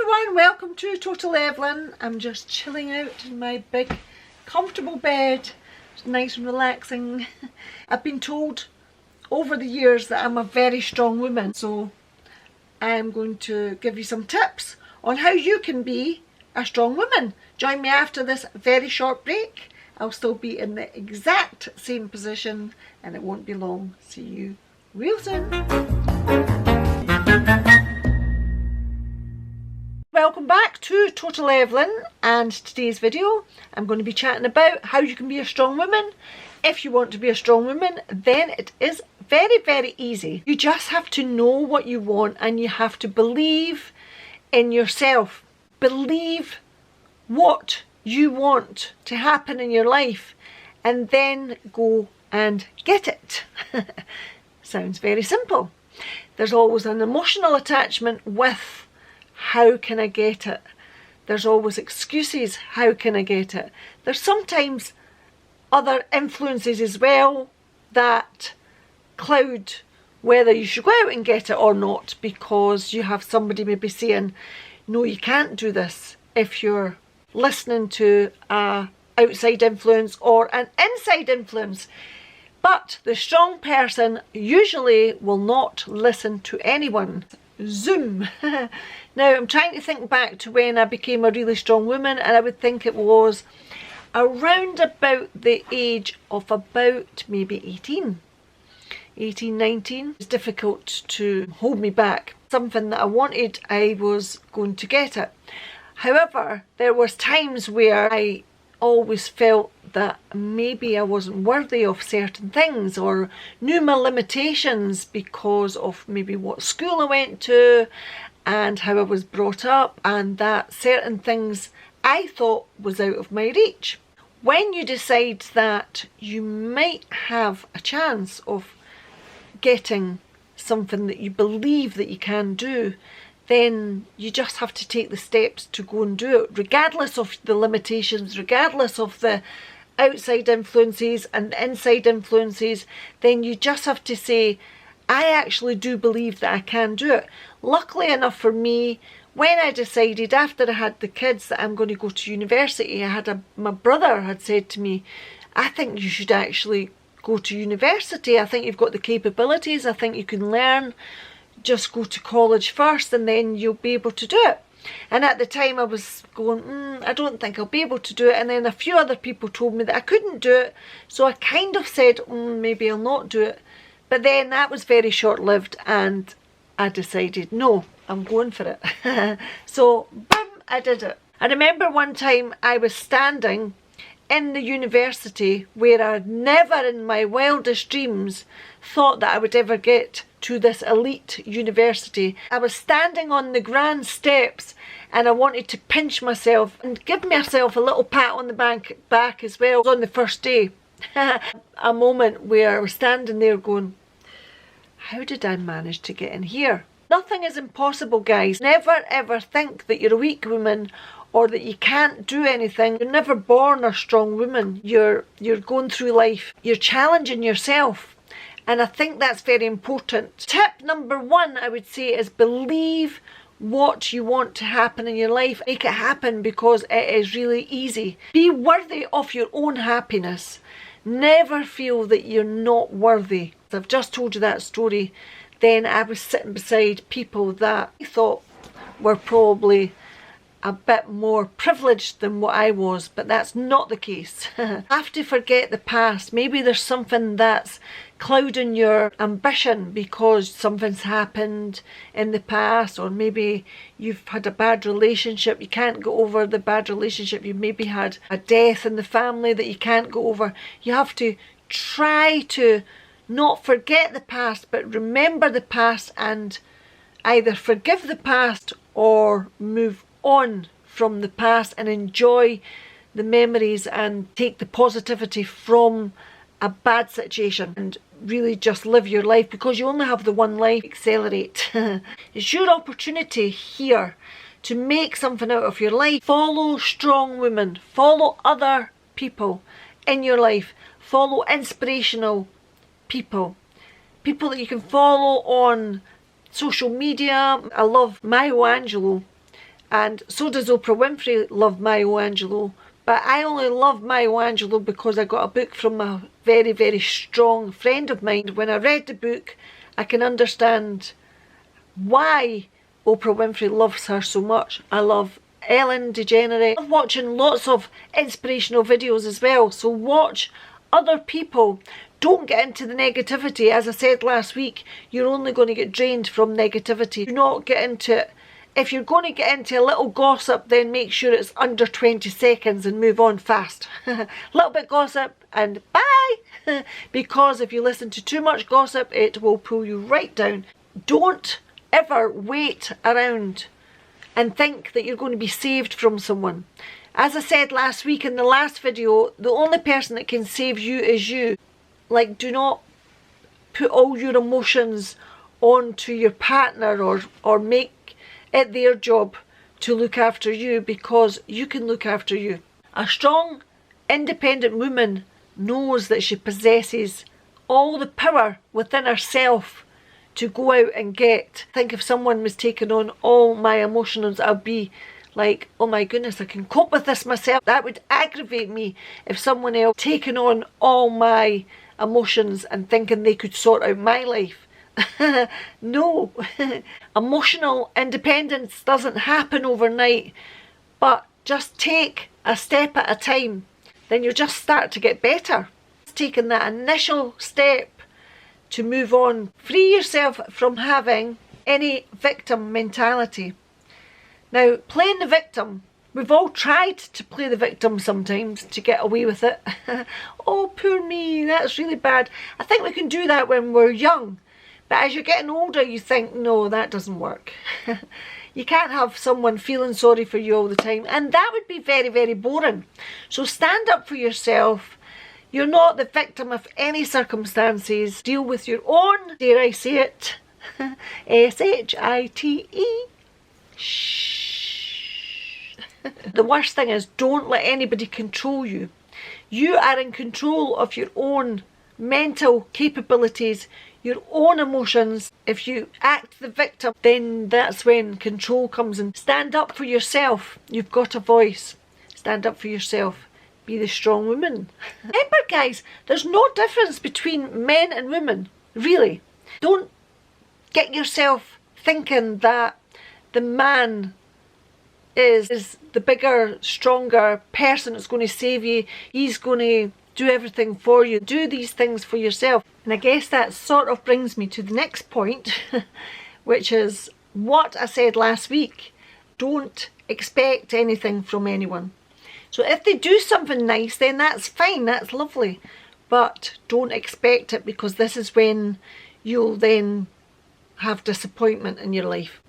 everyone, welcome to Totallyevelyn. I'm just chilling out in my big comfortable bed. It's nice and relaxing. I've been told over the years that I'm a very strong woman, so I'm going to give you some tips on how you can be a strong woman. Join me after this very short break. I'll still be in the exact same position and it won't be long. See you real soon. Welcome back to Totallyevelyn, and today's video I'm going to be chatting about how you can be a strong woman. If you want to be a strong woman, then it is very easy. You just have to know what you want and you have to believe in yourself. Believe what you want to happen in your life and then go and get it. Sounds very simple. There's always an emotional attachment with how can I get it? There's always excuses, how can I get it? There's sometimes other influences as well that cloud whether you should go out and get it or not, because you have somebody maybe saying, no, you can't do this, if you're listening to a outside influence or an inside influence. But the strong person usually will not listen to anyone. Zoom. Now I'm trying to think back to when I became a really strong woman, and I would think it was around about the age of about maybe 18, 19. It's difficult to hold me back. Something that I wanted, I was going to get it. However, there was times where I always felt that maybe I wasn't worthy of certain things or knew my limitations because of maybe what school I went to and how I was brought up, and that certain things I thought was out of my reach. When you decide that you might have a chance of getting something that you believe that you can do, then you just have to take the steps to go and do it, regardless of the limitations, regardless of the outside influences and inside influences. Then you just have to say, I actually do believe that I can do it. Luckily enough for me, when I decided after I had the kids that I'm going to go to university, my brother had said to me, I think you should actually go to university. I think you've got the capabilities. I think you can learn. Just go to college first and then you'll be able to do it. And at the time I was going, I don't think I'll be able to do it. And then a few other people told me that I couldn't do it. So I kind of said, maybe I'll not do it. But then that was very short-lived and I decided, no, I'm going for it. So, boom, I did it. I remember one time I was standing in the university where I'd never in my wildest dreams thought that I would ever get to this elite university. I was standing on the grand steps and I wanted to pinch myself and give myself a little pat on the back as well. It was on the first day. A moment where I was standing there going, how did I manage to get in here? Nothing is impossible, guys. Never ever think that you're a weak woman or that you can't do anything. You're never born a strong woman. You're going through life. You're challenging yourself. And I think that's very important. Tip number one, I would say, is believe what you want to happen in your life. Make it happen, because it is really easy. Be worthy of your own happiness. Never feel that you're not worthy. I've just told you that story. Then I was sitting beside people that I thought were probably a bit more privileged than what I was, but that's not the case. Have to forget the past. Maybe there's something that's clouding your ambition because something's happened in the past, or maybe you've had a bad relationship, you can't go over the bad relationship, you maybe had a death in the family that you can't go over. You have to try to not forget the past, but remember the past and either forgive the past or move on from the past and enjoy the memories and take the positivity from a bad situation and really just live your life, because you only have the one life. Accelerate. It's your opportunity here to make something out of your life. Follow strong women, follow other people in your life, follow inspirational people that you can follow on social media. I love Maya Angelou. And so does Oprah Winfrey love Maya Angelou. But I only love Maya Angelou because I got a book from a very, very strong friend of mine. When I read the book, I can understand why Oprah Winfrey loves her so much. I love Ellen DeGeneres. I love watching lots of inspirational videos as well. So watch other people. Don't get into the negativity. As I said last week, you're only going to get drained from negativity. Do not get into it. If you're going to get into a little gossip, then make sure it's under 20 seconds and move on fast. Little bit gossip and bye! Because if you listen to too much gossip, it will pull you right down. Don't ever wait around and think that you're going to be saved from someone. As I said last week in the last video, the only person that can save you is you. Like, do not put all your emotions onto your partner or make it their job to look after you, because you can look after you. A strong, independent woman knows that she possesses all the power within herself to go out and get. I think if someone was taking on all my emotions, I'd be like, oh my goodness, I can cope with this myself. That would aggravate me if someone else taking on all my emotions and thinking they could sort out my life. No. Emotional independence doesn't happen overnight, but just take a step at a time, then you'll just start to get better. Taking that initial step to move on. Free yourself from having any victim mentality. Now, playing the victim, we've all tried to play the victim sometimes to get away with it. Oh, poor me, that's really bad. I think we can do that when we're young. But as you're getting older, you think, no, that doesn't work. You can't have someone feeling sorry for you all the time. And that would be very, very boring. So stand up for yourself. You're not the victim of any circumstances. Deal with your own, dare I say it, S-H-I-T-E. Shh. The worst thing is, don't let anybody control you. You are in control of your own mental capabilities, your own emotions. If you act the victim, then that's when control comes in. Stand up for yourself. You've got a voice. Stand up for yourself. Be the strong woman. Remember, guys, there's no difference between men and women, really. Don't get yourself thinking that the man is the bigger, stronger person that's going to save you. He's going to do everything for you. Do these things for yourself. And I guess that sort of brings me to the next point, which is what I said last week. Don't expect anything from anyone. So if they do something nice, then that's fine, that's lovely. But don't expect it, because this is when you'll then have disappointment in your life.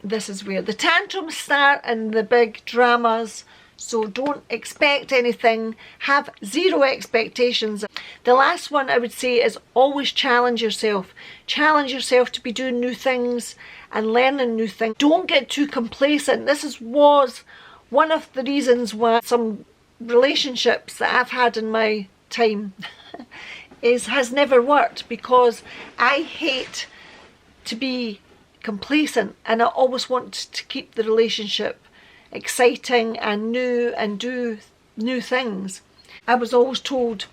This is where the tantrums start and the big dramas. So don't expect anything. Have zero expectations. The last one I would say is always challenge yourself. Challenge yourself to be doing new things and learning new things. Don't get too complacent. This was one of the reasons why some relationships that I've had in my time has never worked, because I hate to be complacent and I always want to keep the relationship exciting and new and do new things. I was always told,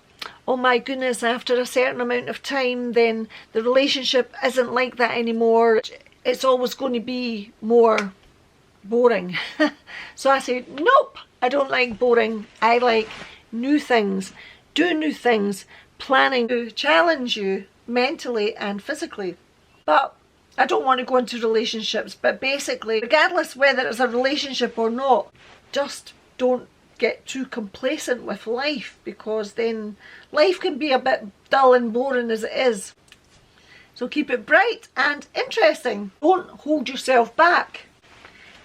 oh my goodness, after a certain amount of time then the relationship isn't like that anymore. It's always going to be more boring. So I said, nope, I don't like boring. I like new things. Do new things. Planning to challenge you mentally and physically. But I don't want to go into relationships, but basically, regardless whether it's a relationship or not, just don't get too complacent with life, because then life can be a bit dull and boring as it is. So keep it bright and interesting. Don't hold yourself back.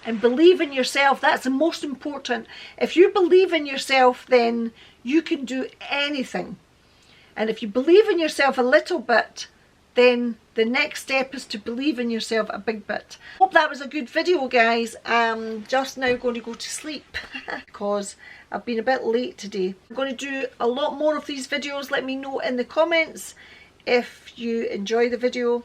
And believe in yourself. That's the most important. If you believe in yourself, then you can do anything. And if you believe in yourself a little bit, then the next step is to believe in yourself a big bit. Hope that was a good video, guys. I'm just now going to go to sleep because I've been a bit late today. I'm going to do a lot more of these videos. Let me know in the comments if you enjoy the video.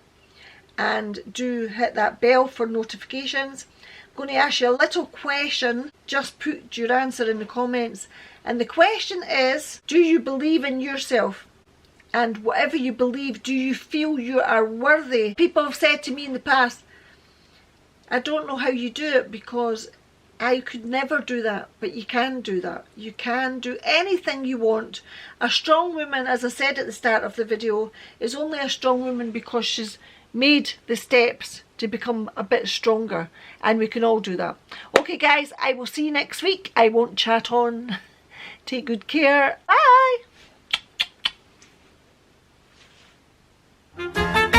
and do hit that bell for notifications. I'm going to ask you a little question. Just put your answer in the comments. And the question is, do you believe in yourself? And whatever you believe, do you feel you are worthy? People have said to me in the past, I don't know how you do it because I could never do that, but you can do that. You can do anything you want. A strong woman, as I said at the start of the video, is only a strong woman because she's made the steps to become a bit stronger, and we can all do that. Okay guys, I will see you next week. I won't chat on. Take good care. Bye.